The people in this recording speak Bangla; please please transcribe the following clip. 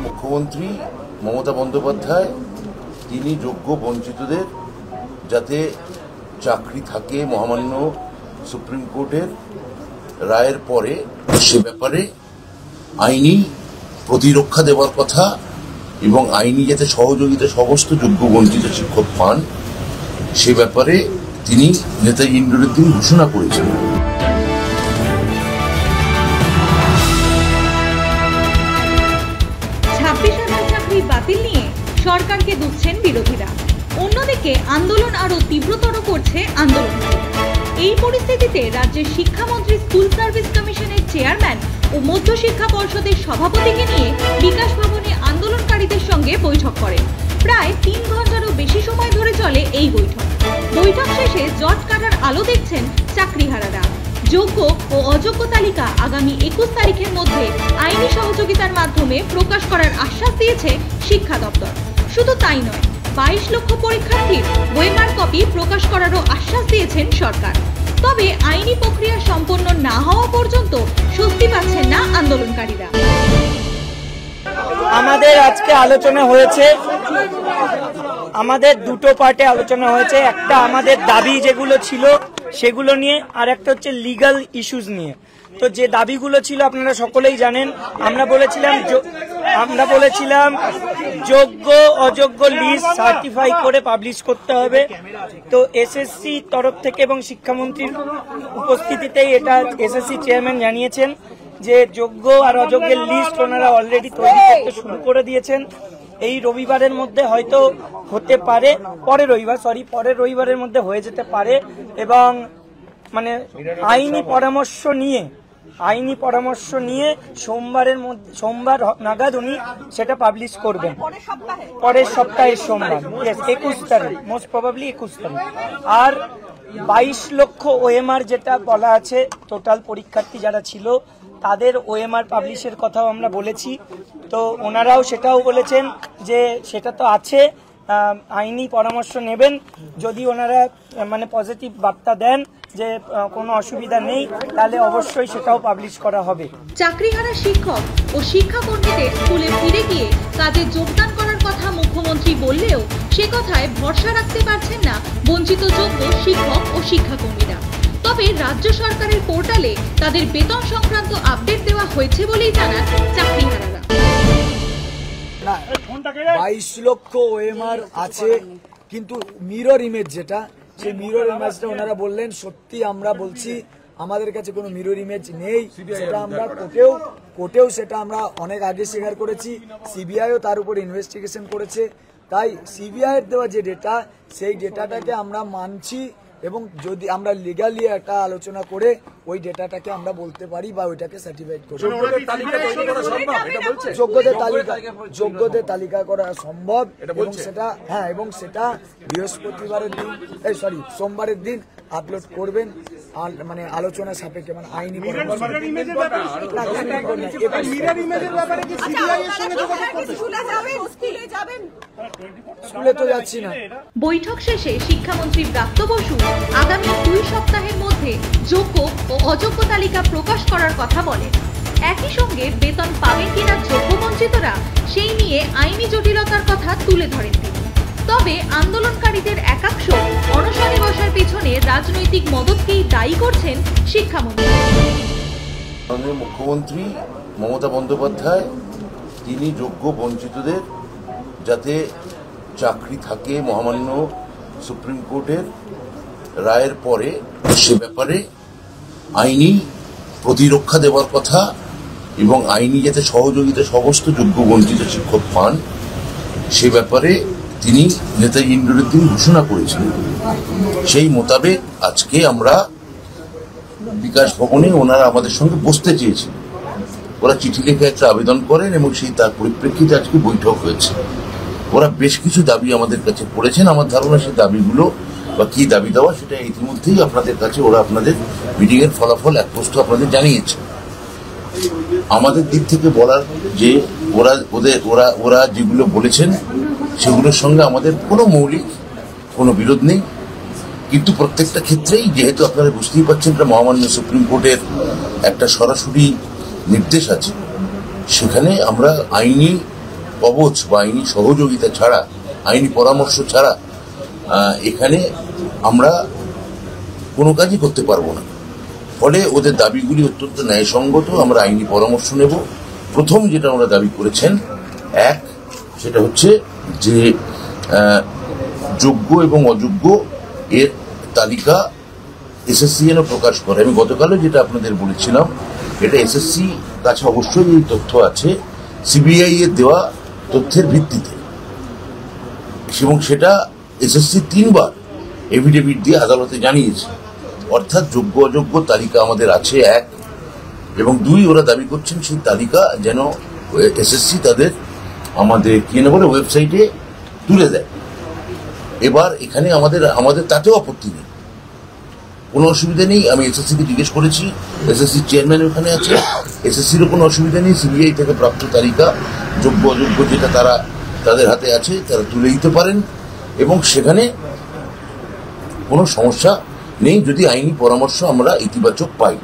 মুখ্যমন্ত্রী মমতা বন্দ্যোপাধ্যায় তিনি যোগ্য বঞ্চিতদের যাতে চাকরি থাকে মহামান্য সুপ্রিম কোর্টের রায়ের পরে সে ব্যাপারে আইনি প্রতিরক্ষা দেওয়ার কথা এবং আইনি যাতে সহযোগিতা সমস্ত যোগ্য বঞ্চিত শিক্ষক পান সে ব্যাপারে তিনি নেতাজি ইন্দ্রের দিন ঘোষণা করেছেন। চাকরি বাতিল নিয়ে সরকারকে দুষছেন বিরোধীরা, অন্যদিকে আন্দোলন আরো তীব্রতর করছে আন্দোলনকারীরা। এই পরিস্থিতিতে রাজ্যের শিক্ষামন্ত্রী স্কুল সার্ভিস কমিশনের চেয়ারম্যান ও মধ্যশিক্ষা পর্ষদের সভাপতিকে নিয়ে বিকাশ ভবনে আন্দোলনকারীদের সঙ্গে বৈঠক করেন। প্রায় 3 ঘন্টারও বেশি সময় ধরে চলে এই বৈঠক শেষে জট কাটার আলো দেখছেন চাকরিহারারা। যোগ্য ও অযোগ্য তালিকা আগামী 21 তারিখের মধ্যে আইনি সহযোগিতার মাধ্যমে প্রকাশ করার আশ্বাস দিয়েছে শিক্ষা দপ্তর। শুধু তাই নয়, 22 লক্ষ পরীক্ষার্থীর ওএমআর কপি প্রকাশ করারও আশ্বাস দিয়েছেন সরকার। তবে আইনি প্রক্রিয়া সম্পন্ন না হওয়া পর্যন্ত স্বস্তি পাচ্ছেন না আন্দোলনকারীরা। আমাদের আজকে আলোচনা হয়েছে, আমাদের দুটো পার্টে আলোচনা হয়েছে। একটা আমাদের দাবি যেগুলো ছিল সেগুলো নিয়ে, আর একটা হচ্ছে লিগ্যাল ইস্যুস নিয়ে। তো যে দাবিগুলো ছিল আপনারা সকলেই জানেন। আমরা বলেছিলাম যোগ্য অযোগ্য লিস্ট সার্টিফাই করে পাবলিশ করতে হবে। তো এসএসসি তরফ থেকে এবং শিক্ষামন্ত্রীর উপস্থিতিতেই এটা এসএসসি চেয়ারম্যান জানিয়েছেন যে যোগ্য আর অযোগ্যের লিস্ট ওনারা অলরেডি তৈরি করতে শুরু করে দিয়েছেন। এই রবিবারের মধ্যে হয়তো হতে পারে, পরের রবিবারের মধ্যে হয়ে যেতে পারে। এবং মানে আইনি পরামর্শ নিয়ে সোমবার নাগাদ উনি সেটা পাবলিশ করবেন, পরের সপ্তাহের সোমবার, 21 তারিখ, মোস্ট প্রবাবলি 21 তারিখ। আর 22 লক্ষ ওএমআর যেটা বলা আছে, টোটাল পরীক্ষার্থী যারা ছিল তাদের ওএমআর পাবলিশের কথাও আমরা বলেছি। তো ওনারাও সেটাও বলেছেন যে সেটা তো আছে, আইনি পরামর্শ নেবেন। যদি ওনারা মানে পজিটিভ বার্তা দেন যে কোনো অসুবিধা নেই, তাহলে অবশ্যই সেটাও পাবলিশ করা হবে। চাকরিহারা শিক্ষক ও শিক্ষাকর্মীদের স্কুলে ফিরে গিয়ে কাজে যোগদান করার কথা মুখ্যমন্ত্রী বললেও সে কথায় ভরসা রাখতে পারছেন না বঞ্চিত যোগ্য শিক্ষক ও শিক্ষাকর্মীরা। তবে রাজ্য সরকারের পোর্টালে তাদের বেতন সংক্রান্ত আপডেট দেওয়া হয়েছে বলেই জানান চাকরিহারারা। 22 লক্ষ ওএমআর আছে, কিন্তু মিরর ইমেজ যেটা, সেই মিরর ইমেজটা ওনারা বললেন সত্যি। আমরা বলছি আমাদের কাছে কোনো মিরর ইমেজ নেই। সেটা আমরা কোর্টেও সেটা আমরা অনেক আগে স্বীকার করেছি। সিবিআইও তার উপর ইনভেস্টিগেশন করেছে। তাই সিবিআই এর দেওয়া যে ডেটা, সেই ডেটাটাকে আমরা মানছি এবং যদি আমরা লিগালি একটা আলোচনা করে ওই ডেটাটাকে আমরা বলতে পারি বা ওইটাকে সার্টিফাইড করি। যোগ্যদের তালিকা করা সম্ভব এবং সেটা বৃহস্পতিবারের দিন, সোমবারের দিন আপলোড করবেন। মানে আলোচনা সাপেক্ষে, মানে আইনি স্কুলে তো যাচ্ছি না। বৈঠক শেষে শিক্ষামন্ত্রী ব্রাত্য বসু আগামী 2 সপ্তাহের মধ্যে যোগ্য ও অযোগ্য তালিকা প্রকাশ করার কথা বলেন। একই সঙ্গে বেতন পাবেন কিনা যোগ্য বঞ্চিতরা, সেই নিয়ে আইনি জটিলতার কথা তুলে ধরেন তিনি। তবে আন্দোলনকারীদের একাংশ অনশনে বসার পেছনে রাজনৈতিক মদতকেই দায়ী করছেন শিক্ষামন্ত্রী। মুখ্যমন্ত্রী মমতা বন্দ্যোপাধ্যায় তিনি যোগ্য বঞ্চিতদের যাতে চাকরি থাকে মহামান্য সুপ্রিম কোর্টের রায়ের পরে সে ব্যাপারে আইনি প্রতিরক্ষা দেওয়ার কথা এবং আইনি যাতে সহযোগিতা সমস্ত যোগ্য বঞ্চিত শিক্ষক পান সে ব্যাপারে তিনি নেতাজি ইন্দ্রের দিন ঘোষণা করেছিলেন। সেই মোতাবেক আজকে আমরা বিকাশ ভবনে ওনারা আমাদের সঙ্গে বসতে চেয়েছেন। ওরা চিঠি লিখে একটা আবেদন করেন এবং সেই তার পরিপ্রেক্ষিতে আজকে বৈঠক হয়েছে। ওরা বেশ কিছু দাবি আমাদের কাছে করেছেন। আমার ধারণা সেই দাবিগুলো বা কি দাবি দেওয়া সেটা ইতিমধ্যেই আপনাদের কাছে ওরা আপনাদের মিটিং এর ফলাফল এক প্রস্ত আপনাদের জানিয়েছে। আমাদের দিক থেকে বলার যে ওরা যেগুলো বলেছেন সেগুলোর সঙ্গে আমাদের কোনো বিরোধ নেই। কিন্তু প্রত্যেকটা ক্ষেত্রেই যেহেতু আপনারা বুঝতেই পারছেন এটা মহামান্য সুপ্রিম কোর্টের একটা সরাসরি নির্দেশ আছে, সেখানে আমরা আইনি কবচ বা আইনি সহযোগিতা ছাড়া, আইনি পরামর্শ ছাড়া এখানে আমরা কোনো কাজই করতে পারবো না। ফলে ওদের দাবিগুলি অত্যন্ত ন্যায়সঙ্গত। আমরা আইনি পরামর্শ নেব। প্রথম যেটা আমরা দাবি করেছেন, এক, সেটা হচ্ছে যে যোগ্য এবং অযোগ্য এর তালিকা এসএসসি যেন প্রকাশ করে। আমি গতকালও যেটা আপনাদের বলেছিলাম, এটা এসএসসি কাছে অবশ্যই এই তথ্য আছে সিবিআই এর দেওয়া তথ্যের ভিত্তিতে, এবং সেটা এসএসসি 3 বার এফিডেভিট দিয়ে আদালতে জানিয়েছে। অর্থাৎ যোগ্য অযোগ্য তালিকা আমাদের আছে, এক, এবং 2, ওরা দাবি করছেন সেই তালিকা যেন এসএসসি তাদের আমাদের ওয়েবসাইটে তুলে দেয়। এবার এখানে আমাদের তাতেও আপত্তি নেই, কোনো অসুবিধা নেই। আমি এসএসসিকে জিজ্ঞেস করেছি, এসএসসি চেয়ারম্যান ওখানে আছে, এসএসসিরও কোনো অসুবিধা নেই। সিবিআই থেকে প্রাপ্ত তালিকা যোগ্য অযোগ্য যেটা তাদের হাতে আছে তারা তুলে দিতে পারেন, এবং সেখানে কোনো সমস্যা নেই যদি আইনি পরামর্শ আমরা ইতিবাচক পাই।